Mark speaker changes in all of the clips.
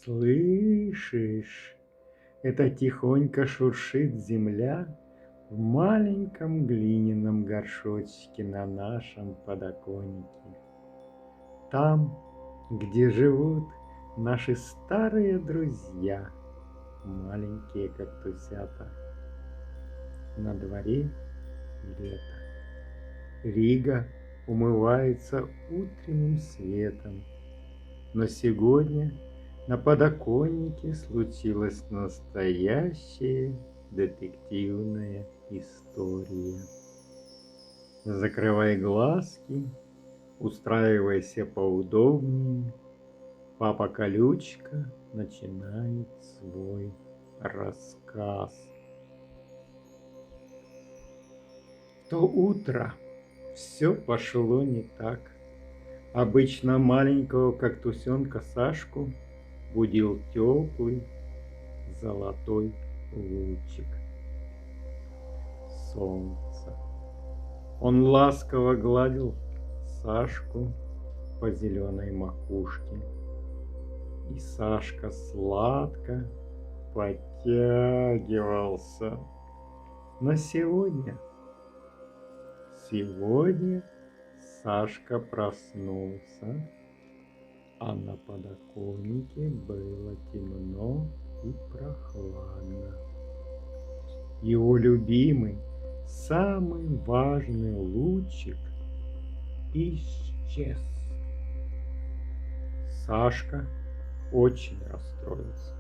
Speaker 1: Слышишь, это тихонько шуршит земля в маленьком глиняном горшочке на нашем подоконнике. Там, где живут наши старые друзья, маленькие кактусята. На дворе лето. Рига умывается утренним светом. Но сегодня на подоконнике случилась настоящая детективная история. Закрывай глазки, устраивайся поудобнее. Папа Колючка начинает свой рассказ. В то утро все пошло не так. Обычно маленького кактусенка Сашку будил теплый золотой лучик солнца. Он ласково гладил Сашку по зеленой макушке, и Сашка сладко подтягивался. Но сегодня Сашка проснулся, а на подоконнике было темно и прохладно. Его любимый, самый важный лучик исчез. Сашка очень расстроился.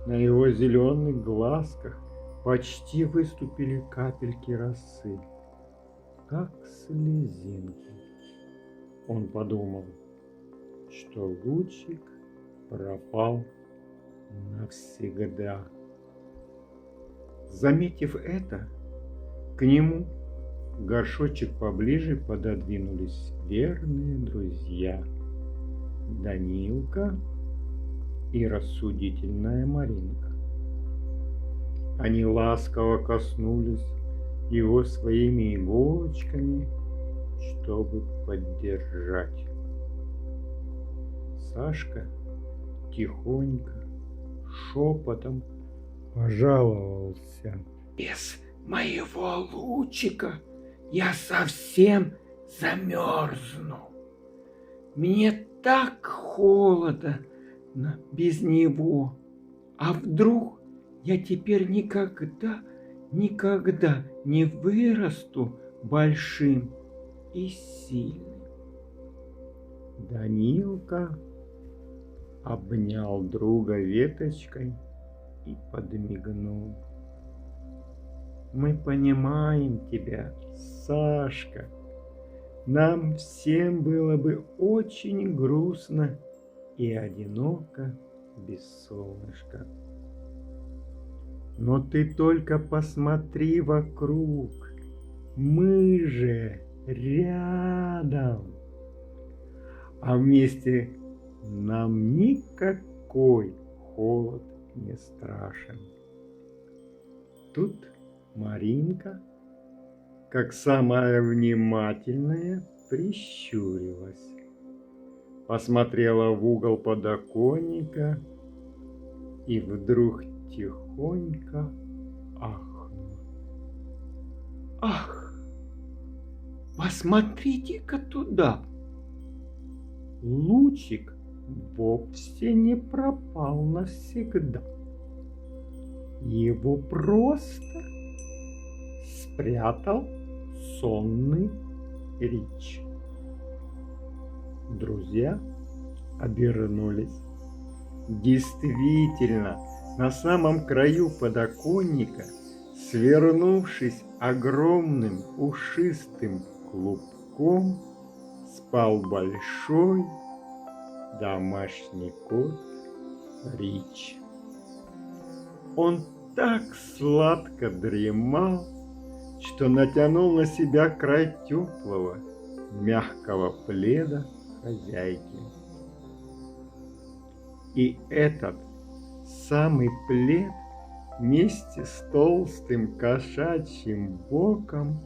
Speaker 1: На его зеленых глазках почти выступили капельки росы, как слезинки. Он подумал, что лучик пропал навсегда. Заметив это, к нему в горшочек поближе пододвинулись верные друзья Данилка и рассудительная Маринка. Они ласково коснулись его своими иголочками, чтобы поддержать. Сашка тихонько, шепотом пожаловался. Без моего лучика я совсем замерзну. Мне так холодно без него. А вдруг я теперь никогда не вырасту большим и сильным? Данилка обнял друга веточкой и подмигнул. Мы понимаем тебя, Сашка. Нам всем было бы очень грустно и одиноко без солнышка. Но ты только посмотри вокруг. Мы же рядом. А вместе нам никакой холод не страшен. Тут Маринка, как самая внимательная, прищурилась, посмотрела в угол подоконника и вдруг тихонько ахнула. Ах, посмотрите-ка туда! Лучик вовсе не пропал навсегда. Его просто спрятал сонный Рич. Друзья обернулись. Действительно, на самом краю подоконника, свернувшись огромным пушистым клубком, спал большой домашний кот Рич. Он так сладко дремал, что натянул на себя край теплого, мягкого пледа хозяйки. И этот самый плед вместе с толстым кошачьим боком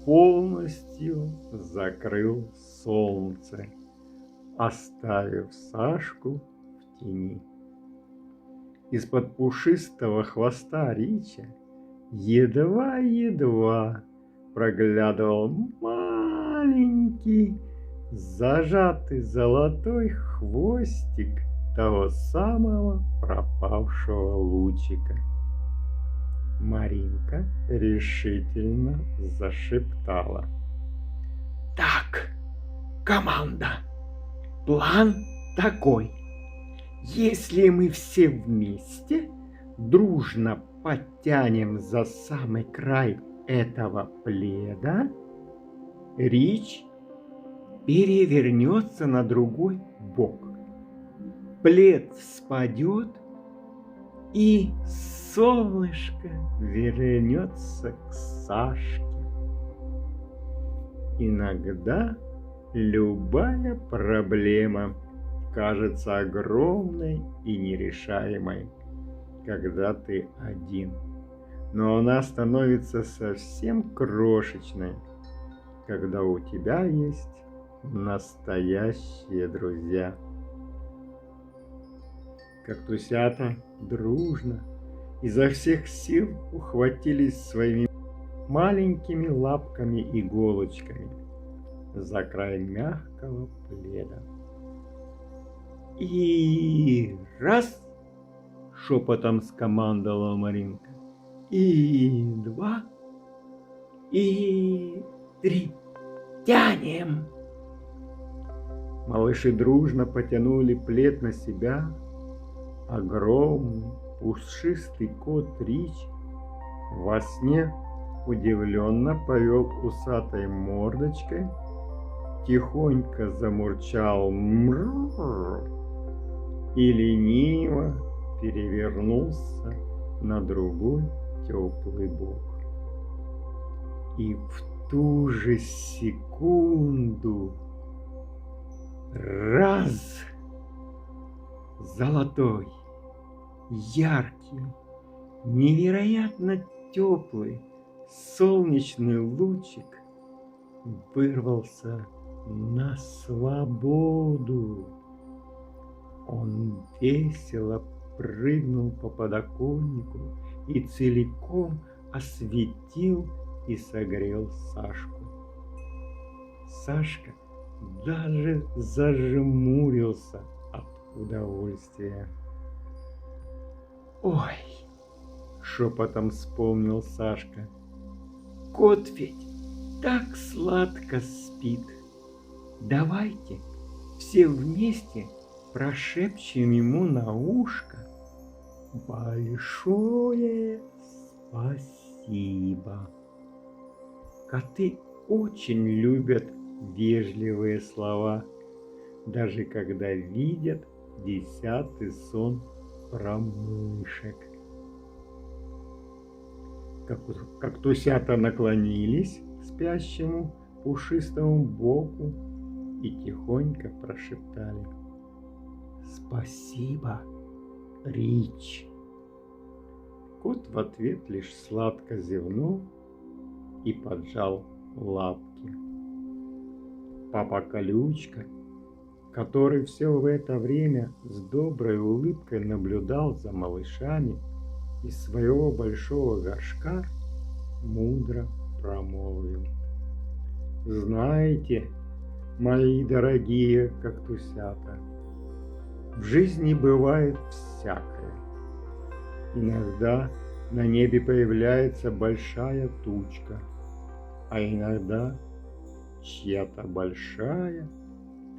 Speaker 1: полностью закрыл солнце, оставив Сашку в тени. из-под пушистого хвоста Рича едва-едва проглядывал маленький, зажатый золотой хвостик того самого пропавшего лучика. Маринка решительно зашептала: «Так, команда, план такой. Если мы все вместе дружно подтянем за самый край этого пледа, Рич перевернется на другой бок. Плед спадет, и солнышко вернется к Сашке. Иногда любая проблема кажется огромной и нерешаемой, когда ты один. Но она становится совсем крошечной, когда у тебя есть настоящие друзья». Кактусята дружно изо всех сил ухватились своими маленькими лапками-иголочками за край мягкого пледа. И раз! — шепотом скомандовала Маринка. И два, и три. Тянем! Малыши дружно потянули плед на себя. Огромный пушистый кот Рич во сне удивленно повел усатой мордочкой, тихонько замурчал «мрррр» и лениво перевернулся на другой теплый бок. И в ту же секунду раз! Золотой, яркий, невероятно теплый солнечный лучик вырвался на свободу. Он весело прыгнул по подоконнику и целиком осветил и согрел Сашку. Сашка даже зажмурился от удовольствия. «Ой!» — шепотом вспомнил Сашка. «Кот ведь так сладко спит. Давайте все вместе прошепчем ему на ушко большое спасибо». Коты очень любят вежливые слова, даже когда видят 10-й сон про мышек. Кактусята наклонились к спящему пушистому боку и тихонько прошептали: «Спасибо, Рич». Кот в ответ лишь сладко зевнул и поджал лапки. Папа Колючка, который все в это время с доброй улыбкой наблюдал за малышами из своего большого горшка, мудро промолвил: «Знаете, мои дорогие кактусята, в жизни бывает всякое. Иногда на небе появляется большая тучка, а иногда чья-то большая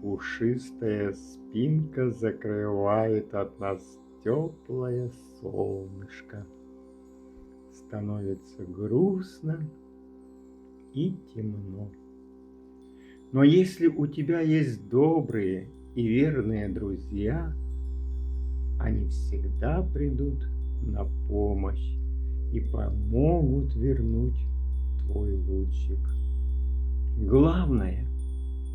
Speaker 1: пушистая спинка закрывает от нас теплое солнышко. Становится грустно и темно. Но если у тебя есть добрые и верные друзья, они всегда придут на помощь и помогут вернуть твой лучик. Главное,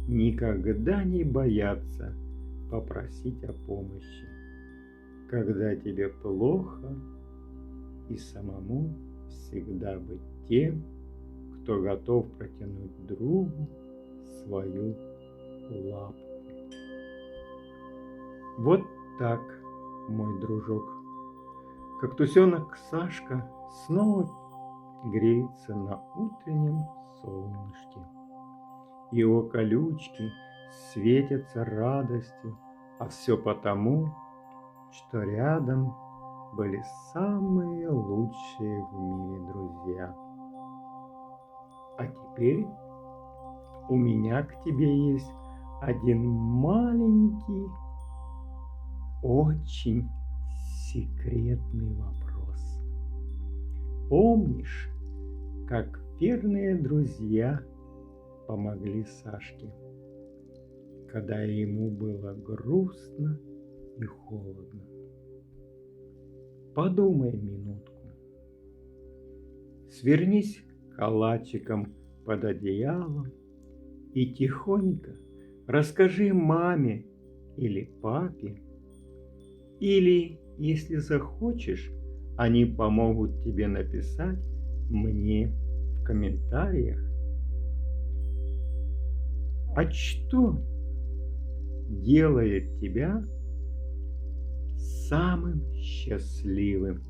Speaker 1: никогда не бояться попросить о помощи, когда тебе плохо, и самому всегда быть тем, кто готов протянуть другу свою лапку. Вот так, мой дружок. как тусенок Сашка снова греется на утреннем солнышке. Его колючки светятся радостью, а все потому, что рядом были самые лучшие в мире друзья. А теперь у меня к тебе есть один маленький, очень секретный вопрос. Помнишь, как верные друзья помогли Сашке, когда ему было грустно и холодно? Подумай минутку. Свернись калачиком под одеялом и тихонько расскажи маме или папе, или, если захочешь, они помогут тебе написать мне в комментариях. А что делает тебя самым счастливым,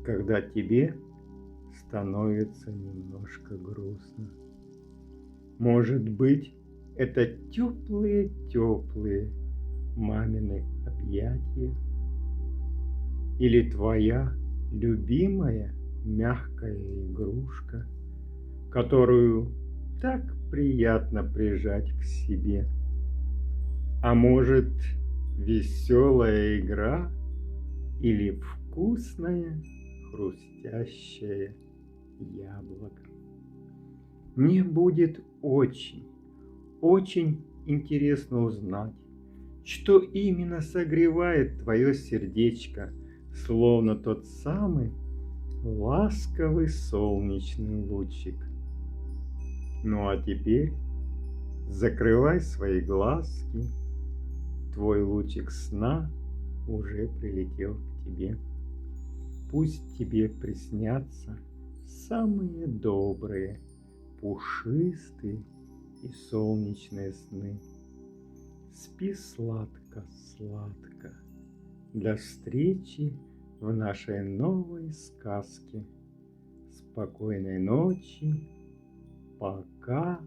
Speaker 1: когда тебе становится немножко грустно? Может быть, это теплые-теплые мамины объятия или твоя любимая мягкая игрушка, которую так приятно прижать к себе. А может, веселая игра или вкусное хрустящее яблоко. Мне будет очень интересно узнать, что именно согревает твое сердечко, словно тот самый ласковый солнечный лучик. Ну а теперь закрывай свои глазки, твой лучик сна уже прилетел к тебе. Пусть тебе приснятся самые добрые, пушистые и солнечные сны. Спи сладко-сладко. До встречи в нашей новой сказке. Спокойной ночи. Пока-пока.